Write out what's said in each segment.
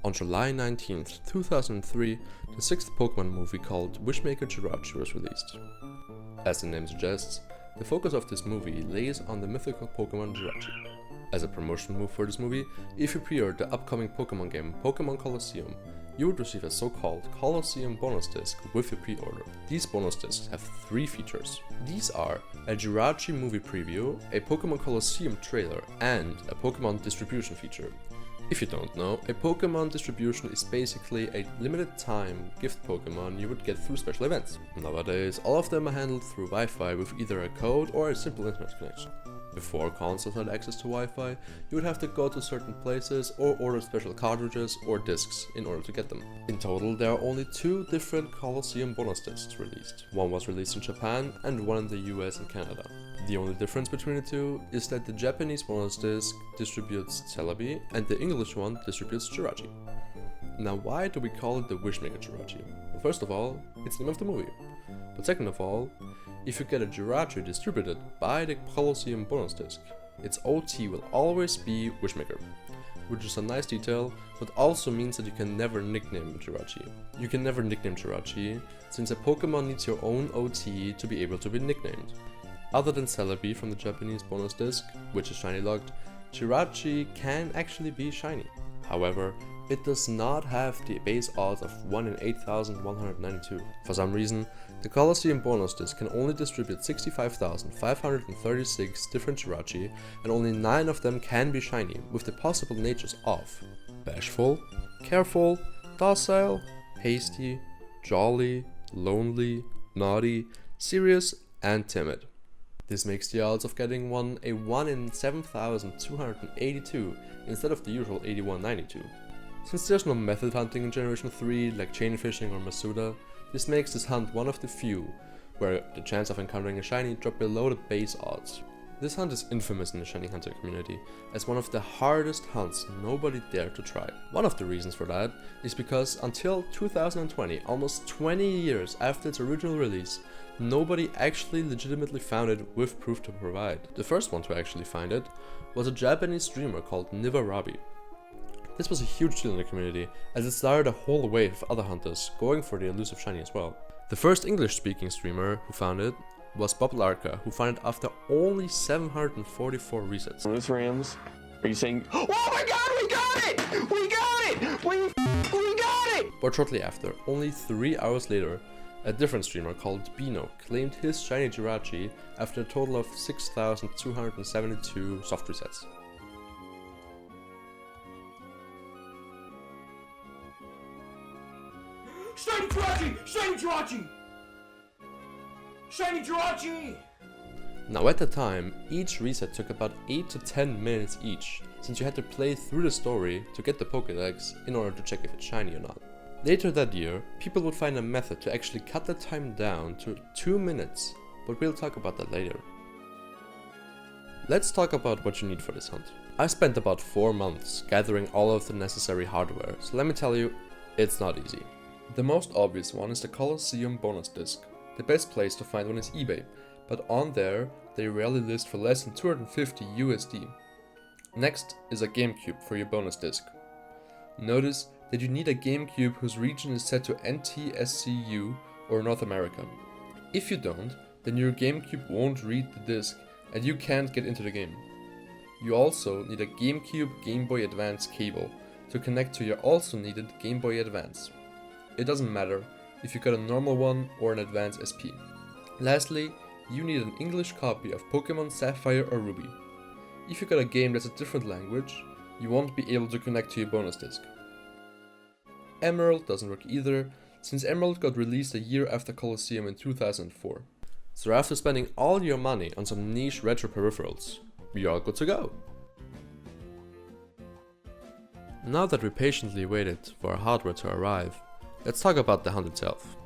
On July 19th, 2003, the sixth Pokemon movie called WISHMKR JIRACHI was released. As the name suggests, the focus of this movie lays on the mythical Pokemon Jirachi. As a promotion move for this movie, if you pre-order the upcoming Pokemon game Pokemon Colosseum, you would receive a so-called Colosseum bonus disc with your pre-order. These bonus discs have 3 features. These are a Jirachi movie preview, a Pokemon Colosseum trailer, and a Pokemon distribution feature. If you don't know, a Pokemon distribution is basically a limited time gift Pokemon you would get through special events. Nowadays, all of them are handled through Wi-Fi with either a code or a simple internet connection. Before consoles had access to Wi-Fi, you would have to go to certain places or order special cartridges or discs in order to get them. In total, there are only 2 different Colosseum bonus discs released. One was released in Japan and one in the US and Canada. The only difference between the 2 is that the Japanese bonus disc distributes Celebi and the English one distributes Jirachi. Now, why do we call it the WISHMKR JIRACHI? Well, first of all, it's the name of the movie. But second of all, if you get a Jirachi distributed by the Colosseum bonus disc, its OT will always be Wishmaker, which is a nice detail, but also means that you can never nickname Jirachi. You can never nickname Jirachi, since a Pokemon needs your own OT to be able to be nicknamed. Other than Celebi from the Japanese bonus disc, which is shiny locked, Jirachi can actually be shiny. However, it does not have the base odds of 1 in 8,192. For some reason, the Colosseum bonus disc can only distribute 65,536 different Jirachi, and only 9 of them can be shiny, with the possible natures of bashful, careful, docile, hasty, jolly, lonely, naughty, serious, and timid. This makes the odds of getting one a 1 in 7,282 instead of the usual 8192. Since there's no method hunting in Generation 3 like chain fishing or Masuda, this makes this hunt one of the few where the chance of encountering a shiny drop below the base odds. This hunt is infamous in the shiny hunter community as one of the hardest hunts nobody dared to try. One of the reasons for that is because until 2020, almost 20 years after its original release, nobody actually legitimately found it with proof to provide. The first one to actually find it was a Japanese streamer called LeecarioAW. This was a huge deal in the community, as it started a whole wave of other hunters going for the elusive shiny as well. The first English-speaking streamer who found it was Boblarka, who found it after only 744 resets. Those Rams, are you saying, oh my god, we got it! We got it! We got it! But shortly after, only 3 hours later, a different streamer called Bino claimed his shiny Jirachi after a total of 6,272 soft resets. Shiny Jirachi! Shiny Jirachi! Shiny Jirachi! Now at the time, each reset took about 8 to 10 minutes each, since you had to play through the story to get the Pokédex in order to check if it's shiny or not. Later that year, people would find a method to actually cut the time down to 2 minutes, but we'll talk about that later. Let's talk about what you need for this hunt. I spent about 4 months gathering all of the necessary hardware, so let me tell you, it's not easy. The most obvious one is the Colosseum bonus disc. The best place to find one is eBay, but on there, they rarely list for less than 250 USD. Next is a GameCube for your bonus disc. Notice that you need a GameCube whose region is set to NTSCU or North America. If you don't, then your GameCube won't read the disc and you can't get into the game. You also need a GameCube Game Boy Advance cable to connect to your also needed Game Boy Advance. It doesn't matter if you got a normal one or an Advance SP. Lastly, you need an English copy of Pokemon Sapphire or Ruby. If you got a game that's a different language, you won't be able to connect to your bonus disc. Emerald doesn't work either, since Emerald got released a year after Colosseum in 2004. So after spending all your money on some niche retro peripherals, you're all good to go. Now that we patiently waited for our hardware to arrive, let's talk about the hunt itself.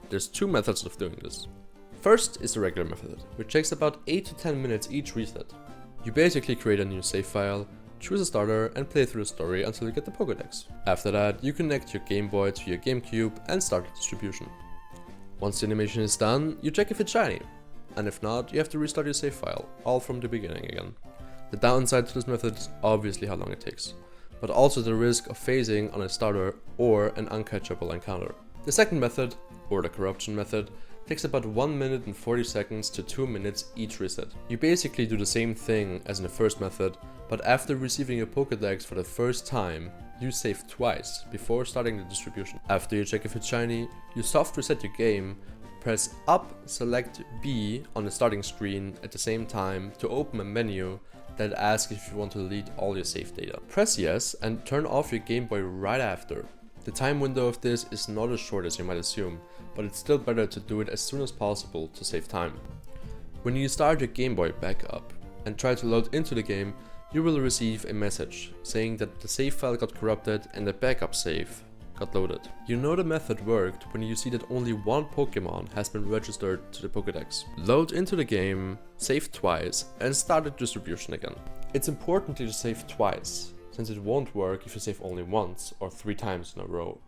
There's 2 methods of doing this. First is the regular method, which takes about 8 to 10 minutes each reset. You basically create a new save file, choose a starter and play through the story until you get the Pokédex. After that, you connect your Game Boy to your GameCube and start the distribution. Once the animation is done, you check if it's shiny, and if not, you have to restart your save file, all from the beginning again. The downside to this method is obviously how long it takes, but also the risk of phasing on a starter or an uncatchable encounter. The second method, or the corruption method, takes about 1 minute and 40 seconds to 2 minutes each reset. You basically do the same thing as in the first method, but after receiving your Pokédex for the first time, you save twice before starting the distribution. After you check if it's shiny, you soft reset your game, press up, select B on the starting screen at the same time to open a menu that asks if you want to delete all your save data. Press yes and turn off your Game Boy right after. The time window of this is not as short as you might assume, but it's still better to do it as soon as possible to save time. When you start your Game Boy back up and try to load into the game, you will receive a message saying that the save file got corrupted and the backup save got loaded. You know the method worked when you see that only one Pokemon has been registered to the Pokédex. Load into the game, save twice, and start the distribution again. It's important to save twice, since it won't work if you save only once or 3 times in a row.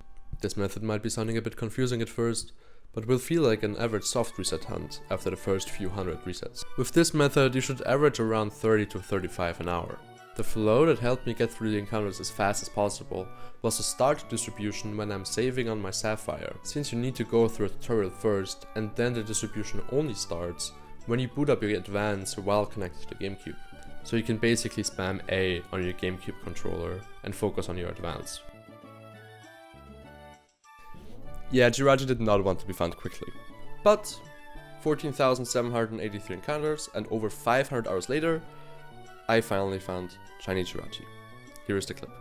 This method might be sounding a bit confusing at first, but will feel like an average soft reset hunt after the first few hundred resets. With this method, you should average around 30 to 35 an hour. The flow that helped me get through the encounters as fast as possible was to start the distribution when I'm saving on my Sapphire, since you need to go through a tutorial first and then the distribution only starts when you boot up your Advance while connected to the GameCube. So you can basically spam A on your GameCube controller and focus on your Advance. Yeah, Jirachi did not want to be found quickly, but 14,783 encounters and over 500 hours later, I finally found shiny Jirachi. Here is the clip.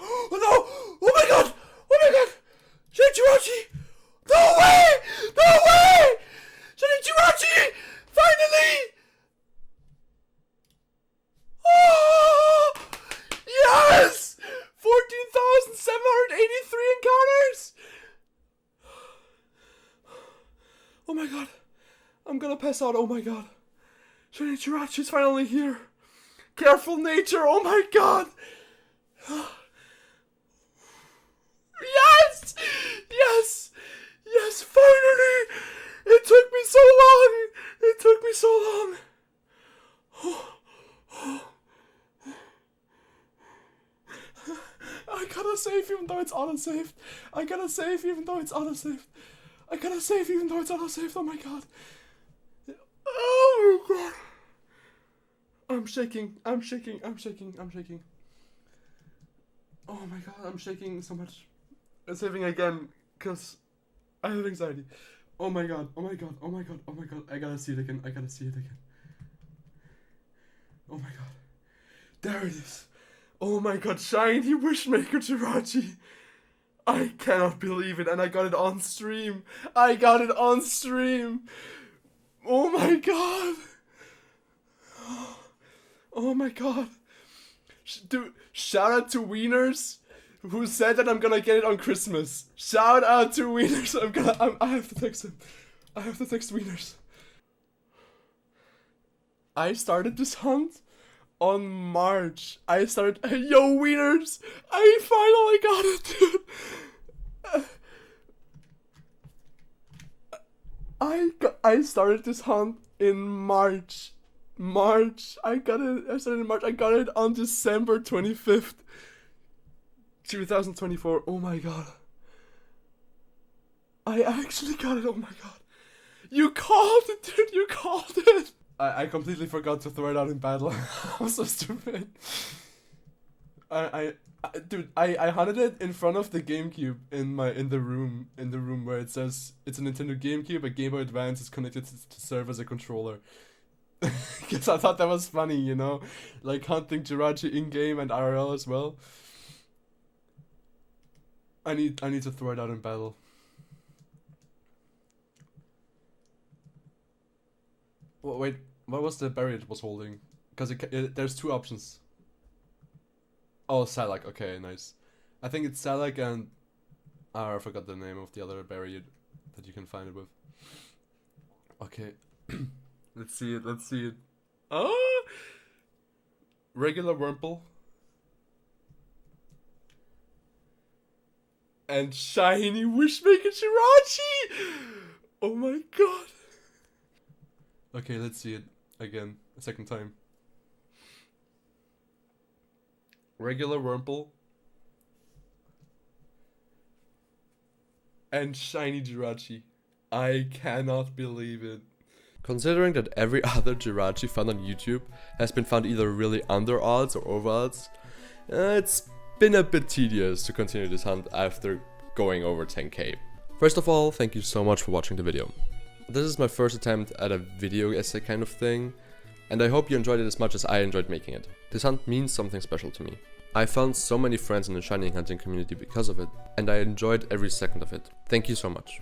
Oh no! Oh my god! Oh my god! Shiny Jirachi! No way! No way! Shiny Jirachi! Finally! Oh! Yes! 14,783 encounters! Oh my god. I'm gonna pass out. Oh my god. Shiny Jirachi's finally here. Careful nature. Oh my god. Yes! Yes! Yes, finally! It took me so long! It took me so long! I gotta save even though it's autosaved. I gotta save even though it's autosaved. I gotta save even though it's autosaved. Oh my god. Oh my god. I'm shaking. I'm shaking. I'm shaking. I'm shaking. Oh my god, I'm shaking so much. I'm saving again because I have anxiety. Oh my god, oh my god, oh my god, oh my god, I gotta see it again, I gotta see it again. Oh my god. There it is. Oh my god, shiny Wishmaker Jirachi. I cannot believe it, and I got it on stream. I got it on stream. Oh my god. Oh my god. Dude, shout out to Wieners who said that I'm gonna get it on Christmas. Shout out to Wieners. I have to text him. I have to text Wieners. I started this hunt on March. Yo, Wieners! I finally got it, dude! I started this hunt in March. I started in March. I got it on December 25th, 2024. Oh my god. I actually got it. Oh my god. You called it, dude. You called it. I completely forgot to throw it out in battle. I'm so stupid. Dude, I hunted it in front of the GameCube in the room where it says it's a Nintendo GameCube, a Game Boy Advance is connected to serve as a controller. Because I thought that was funny, you know, like hunting Jirachi in game and IRL as well. I need to throw it out in battle. Wait, what was the berry it was holding? Because there's two options. Oh, Salak. Okay, nice. I think it's Salak and I forgot the name of the other berry that you can find it with. Okay, let's see it. Let's see it. Oh, regular Wurmple and shiny Wishmaker Jirachi. Oh my god. Okay, let's see it again, a second time. Regular Wurmple and shiny Jirachi. I cannot believe it. Considering that every other Jirachi found on YouTube has been found either really under odds or over odds, it's been a bit tedious to continue this hunt after going over 10k. First of all, thank you so much for watching the video. This is my first attempt at a video essay kind of thing, and I hope you enjoyed it as much as I enjoyed making it. This hunt means something special to me. I found so many friends in the shiny hunting community because of it, and I enjoyed every second of it. Thank you so much.